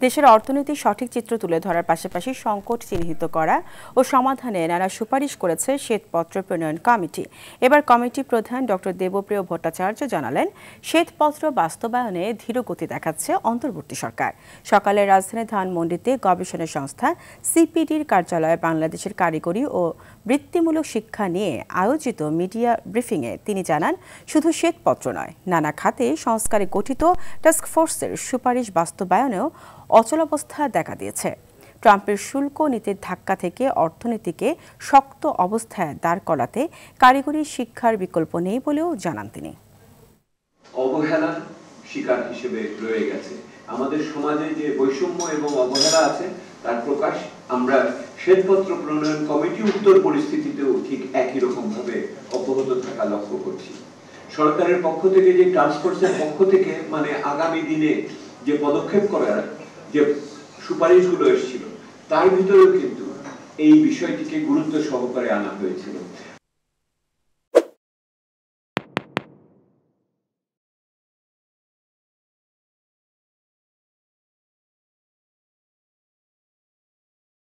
দেশের অর্থনীতির সঠিক চিত্র তুলে ধরার পাশাপাশি সংকট চিহ্নিত করা ও সমাধানে নানা সুপারিশ করেছে শ্বেতপত্র প্রণয়ন কমিটি। এবার কমিটি প্রধান ডক্টর দেবপ্রিয় ভট্টাচার্য জানালেন, শ্বেতপত্র বাস্তবায়নে ধীরগতি দেখাচ্ছে অন্তর্বর্তী সরকার। সকালে রাজধানী ধানমন্ডিতে গবেষণা সংস্থা সিপিডির কার্যালয়ে বাংলাদেশের কারিগরি ও বৃত্তিমূলক শিক্ষা নিয়ে আয়োজিত মিডিয়া ব্রিফিংয়ে তিনি জানান, শুধু শ্বেতপত্র নয়, নানা খাতে সংস্কারে গঠিত টাস্কফোর্সের সুপারিশ বাস্তবায়নেও অচলাবস্থা দেখা দিয়েছে। ট্রাম্পের শুল্ক নীতির ধাক্কা থেকে অর্থনীতিকে শক্ত অবস্থায় দাঁড় করাতে কারিগরি শিক্ষার বিকল্প নেই বলেও জানান তিনি। অবহেলার শিকার হিসেবে রয়ে গেছে আমাদের সমাজে যে বৈষম্য এবং অবহেলা আছে তার প্রকাশ আমরা শ্বেতপত্র প্রণয়ন কমিটি উত্তর পরিস্থিতিতেও ঠিক একই রকম ভাবে অব্যাহত থাকা লক্ষ্য করছি। সরকারের পক্ষ থেকে যে টাস্কফোর্সের পক্ষ থেকে আগামী দিনে যে পদক্ষেপ করার যে সুপারিশগুলো এসেছিল তার ভিতরেও কিন্তু এই বিষয়টিকে গুরুত্ব সহকারে আনা হয়েছিল।